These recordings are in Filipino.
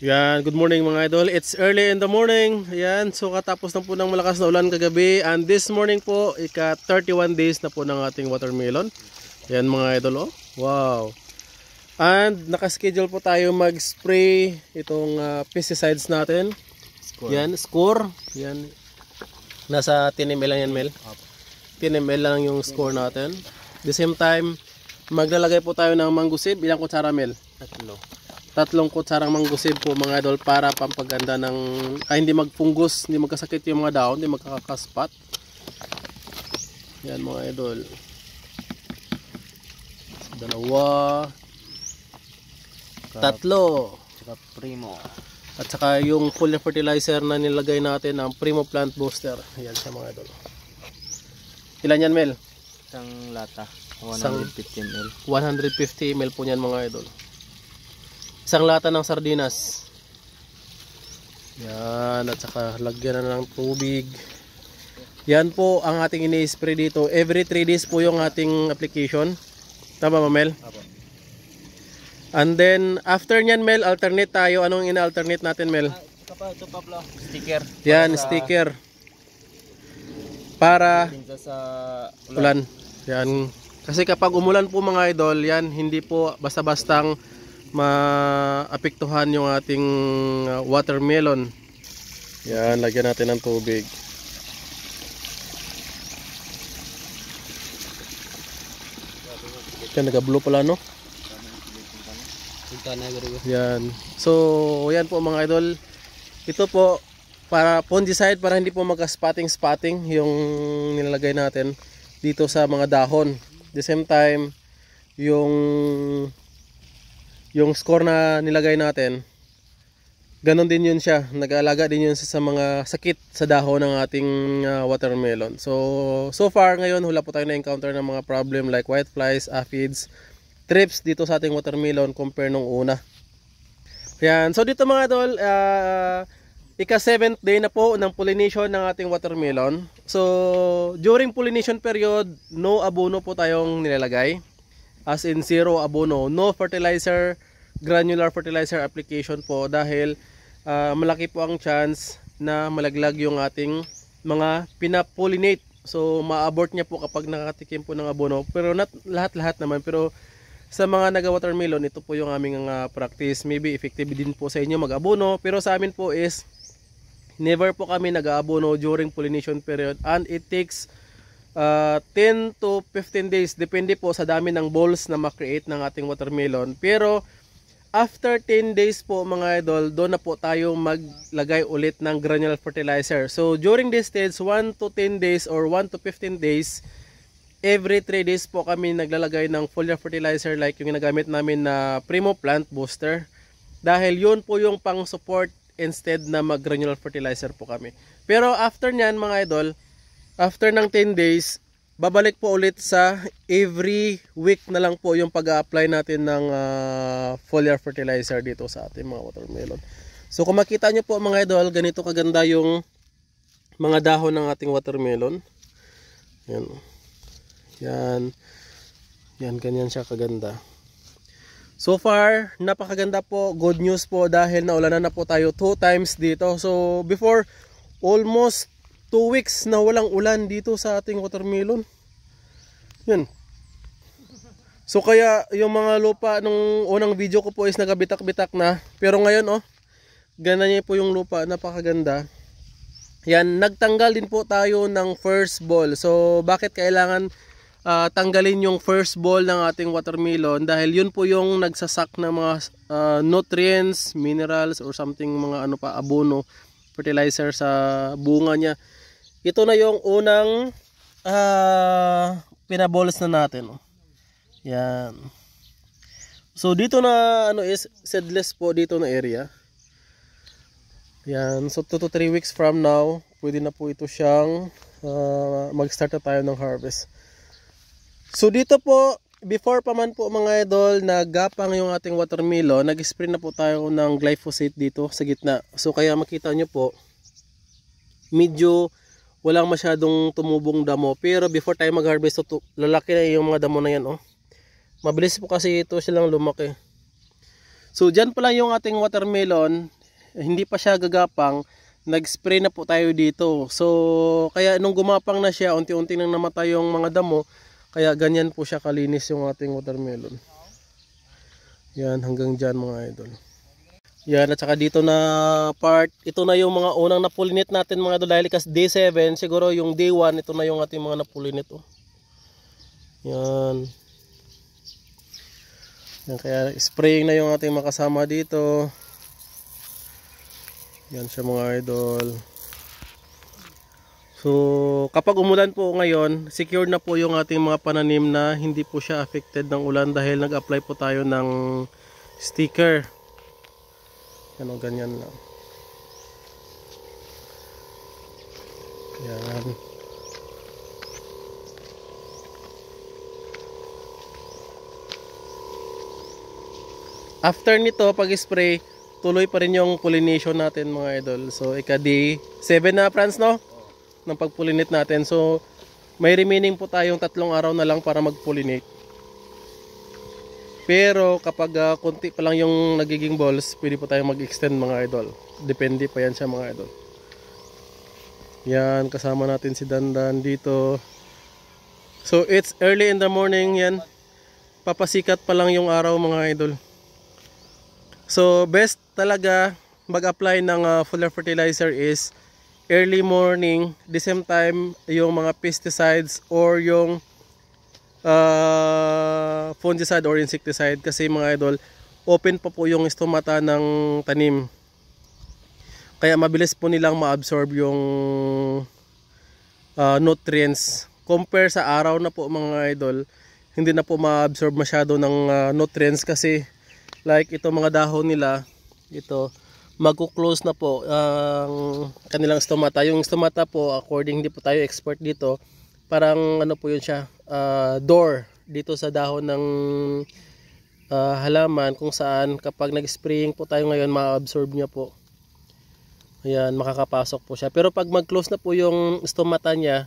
Yan, good morning mga idol. It's early in the morning. Yan, so katapos na po ng malakas na ulan kagabi. And this morning po, ika 31 days na po ng ating watermelon. Yan mga idol, oh. Wow. And nakaschedule po tayo mag-spray itong pesticides natin. Score. Yan, score. Yan. Nasa 10 ml lang yan, Mel. 10 ml lang yung score natin. The same time, maglalagay po tayo ng manggusib. Ilang kutsara, Mel? Tatlong kutsarang manggusib po mga idol para pampaganda ng hindi magfungus, hindi magkasakit yung mga dahon, hindi magkakaspat. Yan mga idol. Dalawa, tatlo, saka primo. at saka yung foliar fertilizer na nilagay natin, ang Primo Plant Booster. Yan siya mga idol. Ilan yan, Mel? Isang lata, 150 ml. 150 ml po yan mga idol. Isang lata ng sardinas. Yan, at saka lagyan na ng tubig. Yan po ang ating ini-spray dito. Every 3 days po yung ating application. Tama ba, Mel? Apo. And then, after nyan, Mel, alternate tayo. Anong ina-alternate natin, Mel? Ito pa pala, sticker. Yan, sticker. Para sa ulan. Yan. Kasi kapag umulan po mga idol, yan, hindi po basta-bastang maapektuhan yung ating watermelon. Yan, lagyan natin ng tubig. Yan, nag-blue pala, no? Yan. So, yan po mga idol. Ito po, para fungicide, para hindi po magka-spotting yung nilalagay natin dito sa mga dahon. The same time, yung score na nilagay natin, ganon din yun siya, nag-aalaga din yun sa mga sakit sa dahon ng ating watermelon. So far ngayon wala po tayo na encounter ng mga problem like whiteflies, aphids, thrips dito sa ating watermelon compare nung una. Yan, so dito mga idol, ika 7th day na po ng pollination ng ating watermelon. So during pollination period, no abono po tayong nilalagay. As in zero abono, no fertilizer, granular fertilizer application po dahil malaki po ang chance na malaglag yung ating mga pinapollinate. So ma-abort niya po kapag nakatikim po ng abono, pero not lahat-lahat naman, pero sa mga naga-watermelon, ito po yung aming practice. Maybe effective din po sa inyo mag-abono, pero sa amin po is never po kami nag-aabono during pollination period, and it takes 10 to 15 days depende po sa dami ng balls na ma-create ng ating watermelon. Pero after 10 days po mga idol, doon na po tayo maglagay ulit ng granular fertilizer. So during this stage, 1 to 10 days or 1 to 15 days, every 3 days po kami naglalagay ng foliar fertilizer like yung ginagamit namin na Primo Plant Booster, dahil yun po yung pang support instead na mag granular fertilizer po kami. Pero after nyan mga idol, after ng 10 days, babalik po ulit sa every week na lang po yung pag-a-apply natin ng foliar fertilizer dito sa ating mga watermelon. So kung makita nyo po mga idol, ganito kaganda yung mga dahon ng ating watermelon. Yan. Yan. Yan, ganyan siya kaganda. So far, napakaganda po. Good news po dahil naulanan na po tayo 2 times dito. So before, almost 2 weeks na walang ulan dito sa ating watermelon. Yan. So kaya yung mga lupa nung unang video ko po is nagabitak-bitak na. Pero ngayon ganyan po yung lupa, napakaganda. Yan, nagtanggal din po tayo ng first ball. So bakit kailangan tanggalin yung first ball ng ating watermelon? Dahil yun po yung nagsasak ng mga nutrients, minerals or something, mga abono, fertilizer sa bunga niya. Ito na yung unang pinabolas na natin. Yan. So dito na is seedless po dito na area. Yan. So 2 to 3 weeks from now, pwede na po ito siyang mag-start na tayo ng harvest. So dito po, before pa man po mga idol, nagapang yung ating watermelon, nag-spray na po tayo ng glyphosate dito sa gitna. So kaya makita nyo po, medyo walang masyadong tumubong damo, pero before tayo mag-harvest, lalaki na yung mga damo na yan. Mabilis po kasi ito silang lumaki. So dyan pa lang yung ating watermelon, hindi pa siya gagapang, nag-spray na po tayo dito. So kaya nung gumapang na siya, unti-unti nang namatay yung mga damo, kaya ganyan po siya kalinis yung ating watermelon. Yan, hanggang dyan mga idol. Yan, at saka dito na part, ito na yung mga unang napulinit natin mga idol, dahil kasi day 7, siguro yung day 1, ito na yung ating mga napulinit. Oh. Yan. Yan, kaya spraying na yung ating makasama dito. Yan siya mga idol. So kapag umulan po ngayon, secured na po yung ating mga pananim na hindi po siya affected ng ulan dahil nag-apply po tayo ng sticker. Yan o, ganyan lang. Yan. After nito, pag-spray, tuloy pa rin yung pollination natin mga idol. So ika-day 7 na, Franz, no? Ng pag-pollinate natin. So may remaining po tayong 3 araw na lang para mag-pollinate. Pero kapag konti pa lang yung nagiging balls, pwede po tayong mag-extend mga idol. Depende pa yan siya mga idol. Yan, kasama natin si Dandan dito. So it's early in the morning yan. Papasikat pa lang yung araw mga idol. So best talaga mag-apply ng fuller fertilizer is early morning. The same time yung mga pesticides or yung fungicide or insecticide, kasi mga idol, open pa po yung stomata ng tanim, kaya mabilis po nilang ma-absorb yung nutrients. Compare sa araw na po mga idol, hindi na po ma-absorb masyado ng nutrients, kasi like ito mga dahon nila, ito magko-close na po ang kanilang stomata. Yung stomata po, according, hindi po tayo expert dito, parang ano po yun siya, door dito sa dahon ng halaman, kung saan kapag nag-spraying po tayo ngayon, ma-absorb niya po. Ayan, makakapasok po siya. Pero pag mag-close na po yung stomata niya,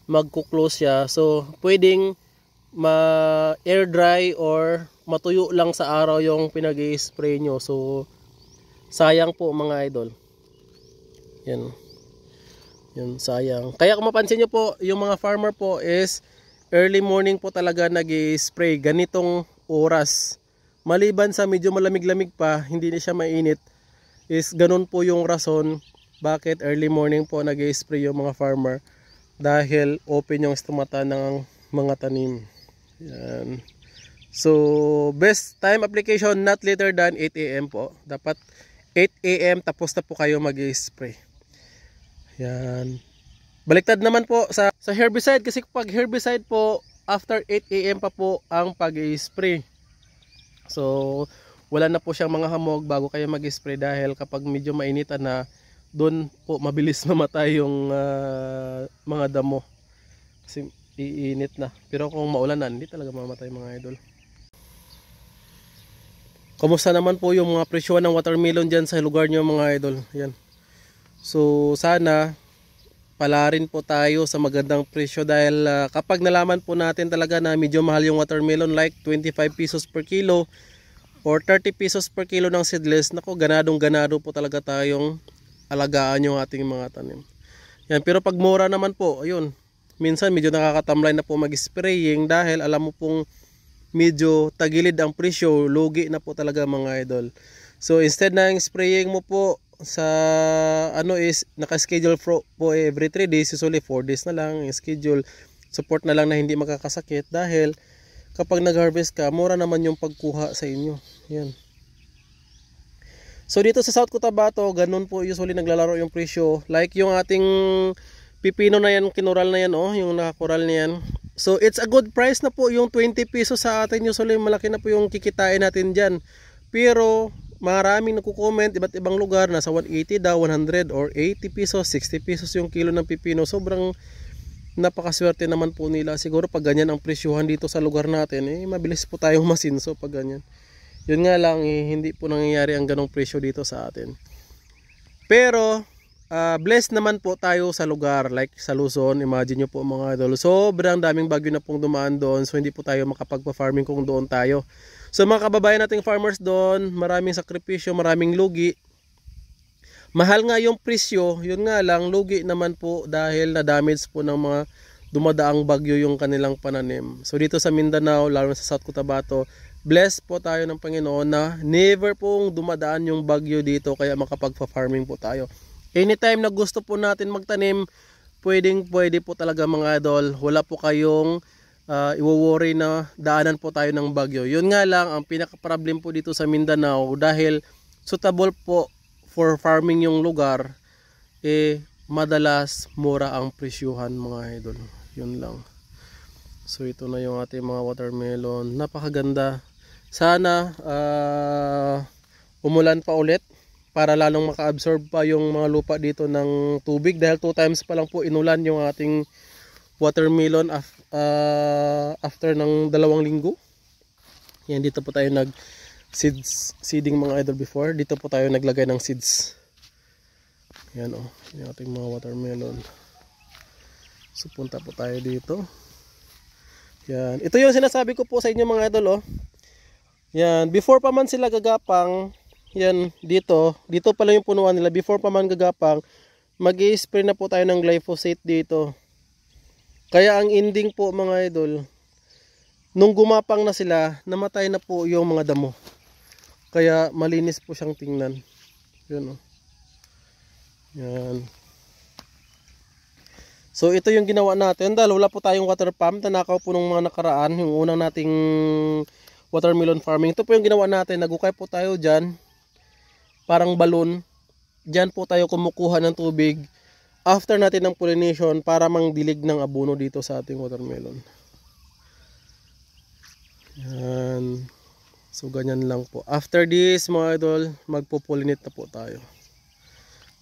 magko-close siya. So pwedeng ma-air dry or matuyo lang sa araw yung pinag-i-spray nyo. So sayang po mga idol. Yan. Yun, sayang. Kaya kung mapansin nyo po, yung mga farmer po is early morning po talaga nag-spray, ganitong oras. Maliban sa medyo malamig-lamig pa, hindi na siya mainit, is ganun po yung rason bakit early morning po nag-spray yung mga farmer, dahil open yung stomata ng mga tanim. Yan. So best time application not later than 8 AM po. Dapat 8 AM tapos na po kayo mag-spray. Yan. Baliktad naman po sa herbicide, kasi pag herbicide po, after 8 AM pa po ang pag-i-spray. So wala na po siyang mga hamog bago kayo mag-spray, dahil kapag medyo mainitan na, doon po mabilis mamatay yung mga damo, kasi iinit na. Pero kung maulan na, hindi talaga mamatay mga idol. Kumusta naman po yung mga presyo ng watermelon dyan sa lugar nyo mga idol? Yan. So sana pala rin po tayo sa magandang presyo, dahil kapag nalaman po natin talaga na medyo mahal yung watermelon, like 25 pesos per kilo or 30 pesos per kilo ng seedless, nako, ganadong-ganado po talaga tayong alagaan yung ating mga tanim. Yan, pero pag mura naman po, ayun, minsan medyo nakakatamlay na po mag-spraying, dahil alam mo pong medyo tagilid ang presyo, lugi na po talaga mga idol. So instead na yung spraying mo po sa ano is naka-schedule po every 3 days, usually 4 days na lang yung schedule. Support na lang na hindi makakasakit, dahil kapag nag-harvest ka, mura naman yung pagkuha sa inyo. Yan. So dito sa South Cotabato, ganun po usually naglalaro yung presyo. Like yung ating pipino na yan, kinural na yan, oh, yung nakakural na yan. So it's a good price na po yung 20 pesos sa atin. Usually malaki na po yung kikitain natin dyan. Pero maraming nagko-comment, iba't ibang lugar, nasa 180 daw, 100 or 80 pesos, 60 pesos yung kilo ng pipino. Sobrang napakaswerte naman po nila. Siguro pag ganyan ang presyuhan dito sa lugar natin, mabilis po tayong masinso pag ganyan. Yun nga lang, hindi po nangyayari ang ganong presyo dito sa atin. Pero blessed naman po tayo sa lugar like sa Luzon. Imagine nyo po mga idol, sobrang daming bagyo na pong dumaan doon, so hindi po tayo makapagpa-farming kung doon tayo. So mga kababayan nating farmers doon, maraming sakripisyo, maraming lugi. Mahal nga yung presyo, yun nga lang, lugi naman po dahil na-damage po ng mga dumadaang bagyo yung kanilang pananim. So dito sa Mindanao, lalo na sa South Cotabato, blessed po tayo ng Panginoon na never pong dumadaan yung bagyo dito, kaya makapagpa-farming po tayo. Anytime na gusto po natin magtanim, pwede po talaga mga idol. Wala po kayong iwo-worry na daanan po tayo ng bagyo. Yun nga lang, ang pinaka-problem po dito sa Mindanao, dahil suitable po for farming yung lugar, madalas mura ang presyuhan mga idol. Yun lang. So ito na yung ating mga watermelon. Napakaganda. Sana umulan pa ulit para lalong maka-absorb pa yung mga lupa dito ng tubig, dahil 2 times pa lang po inulan yung ating watermelon after ng 2 linggo. Yan, dito po tayo seeding mga idol before. Dito po tayo naglagay ng seeds. Yan yung ating mga watermelon. So punta po tayo dito. Yan, ito yung sinasabi ko po sa inyo mga idol Yan, before pa man sila gagapang, yan dito pala yung punuan nila. Before pa man gagapang, mag-i-spray na po tayo ng glyphosate dito. Kaya ang ending po mga idol, nung gumapang na sila, namatay na po yung mga damo. Kaya malinis po siyang tingnan. Yun Yan. So ito yung ginawa natin, dahil wala po tayong water pump, tanakaw po nung mga nakaraan, yung unang nating watermelon farming. Ito po yung ginawa natin, nagukay po tayo dyan, parang balon. Dyan po tayo kumukuha ng tubig after natin ng pollination para mangdilig ng abono dito sa ating watermelon. Yan. So ganyan lang po. After this mga idol, magpo-pollinate na po tayo.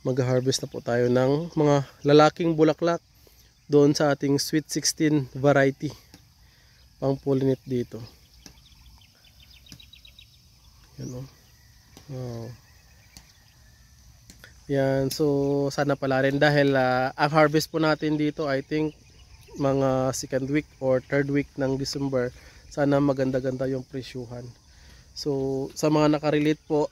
Mag-harvest na po tayo ng mga lalaking bulaklak doon sa ating Sweet 16 variety. Pang pollinate dito. Yan Wow. Yan, so sana pala rin, dahil ang harvest po natin dito, I think mga 2nd week or 3rd week ng December. Sana maganda-ganda yung presyuhan. So sa mga nakarelate po,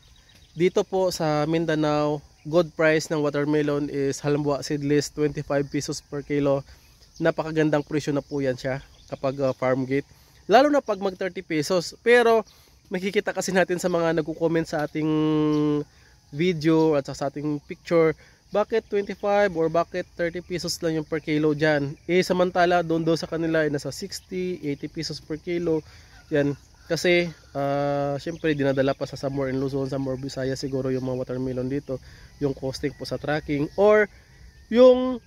dito po sa Mindanao, good price ng watermelon is halimbawa seedless 25 pesos per kilo. Napakagandang presyo na po yan siya kapag farm gate. Lalo na pag mag 30 pesos. Pero makikita kasi natin sa mga nagko-comment sa ating video at sa ating picture, bakit 25 or bakit 30 pesos lang yung per kilo dyan? Samantala doon sa kanila ay nasa 60, 80 pesos per kilo. Yan. Kasi syempre dinadala pa sa somewhere in Luzon, somewhere Visayas siguro yung mga watermelon dito. Yung costing po sa tracking or yung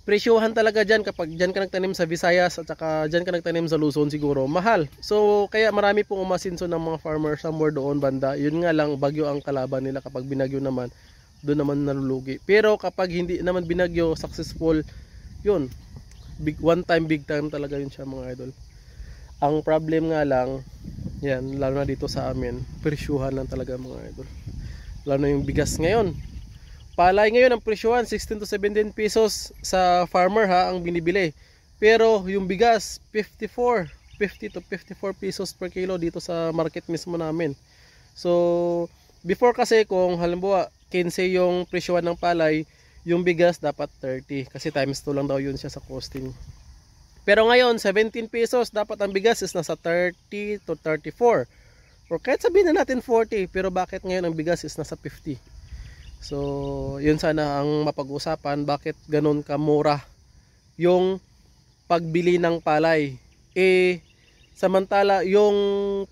presyohan talaga dyan kapag dyan ka nagtanim sa Visayas at saka dyan ka nagtanim sa Luzon, siguro mahal. So kaya marami pong umasinso ng mga farmers somewhere doon banda. Yun nga lang, bagyo ang kalaban nila. Kapag binagyo naman, doon naman nalulugi. Pero kapag hindi naman binagyo, successful, yun, one time big time talaga yun siya mga idol. Ang problem nga lang, yan, lalo na dito sa amin, presyuhan lang talaga mga idol. Lalo na yung bigas ngayon. Palay ngayon ang presyuhan 16 to 17 pesos sa farmer ang binibili. Pero yung bigas 50 to 54 pesos per kilo dito sa market mismo namin. So before kasi kung halimbawa 15 yung presyuhan ng palay, yung bigas dapat 30 kasi times 2 lang daw yun siya sa costing. Pero ngayon 17 pesos, dapat ang bigas is nasa 30 to 34. Or kahit sabihin na natin 40, pero bakit ngayon ang bigas is nasa 50? So, yun sana ang mapag-usapan, bakit ganun kamura yung pagbili ng palay. Samantala yung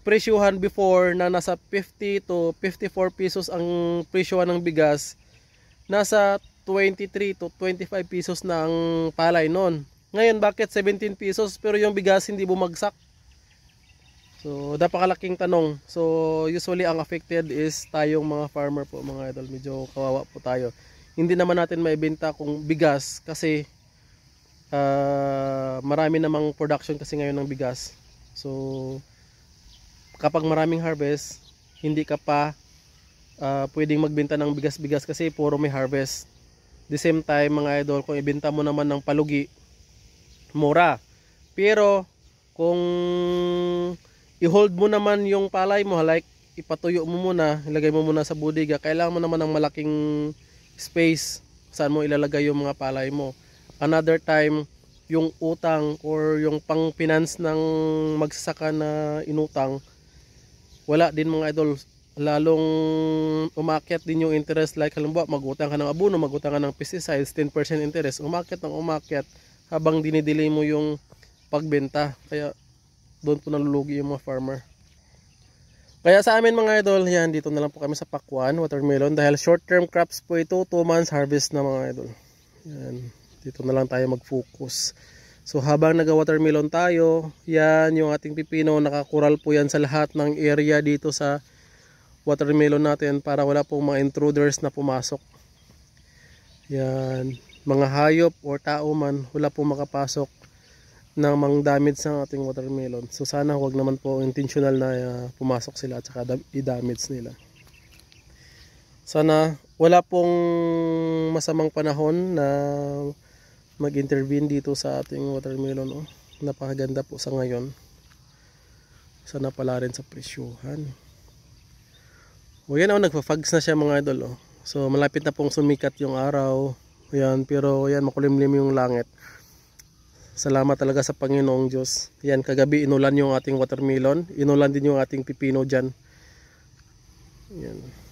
presyuhan before na nasa 50 to 54 pesos ang presyuhan ng bigas, nasa 23 to 25 pesos na ang palay noon. Ngayon bakit 17 pesos pero yung bigas hindi bumagsak? So, napakalaking tanong. So, usually ang affected is tayong mga farmer po, mga idol. Medyo kawawa po tayo. Hindi naman natin maibenta kung bigas kasi marami namang production kasi ngayon ng bigas. So, kapag maraming harvest, hindi ka pa pwedeng magbenta ng bigas-bigas kasi puro may harvest. The same time mga idol, kung ibenta mo naman ng palugi, mura. Pero kung i-hold mo naman yung palay mo, like ipatuyo mo muna, ilagay mo muna sa budiga, kailangan mo naman ng malaking space saan mo ilalagay yung mga palay mo. Another time, yung utang or yung pang-finance ng magsasaka na inutang, wala din mga idol. Lalong umakyat din yung interest. Like halimbawa, mag-utang ka ng abono, mag-utang ka ng pesticides, 10% interest, umakyat ng umakyat habang dinidelay mo yung pagbenta. Kaya doon po nalulugi yung mga farmer. Kaya sa amin mga idol, yan, dito na lang po kami sa Pakwan, watermelon. Dahil short term crops po ito, 2 months harvest na mga idol. Yan, dito na lang tayo mag-focus. So habang nag-watermelon tayo, yan yung ating pipino, nakakural po yan sa lahat ng area dito sa watermelon natin para wala pong mga intruders na pumasok. Yan, mga hayop or tao man, wala pong makapasok na mang damage sa ating watermelon. So sana wag naman po intentional na pumasok sila at saka i-damage nila. Sana wala pong masamang panahon na mag-intervene dito sa ating watermelon. Oh. Napakaganda po sa ngayon. Sana pala rin sa presyuhan. O yan, nagpa-fogs na siya mga idol. Oh. So malapit na pong sumikat yung araw. Yan, pero yan, makulimlim yung langit. Salamat talaga sa Panginoong Diyos. Yan, kagabi inulan yung ating watermelon. Inulan din yung ating pipino dyan. Yan.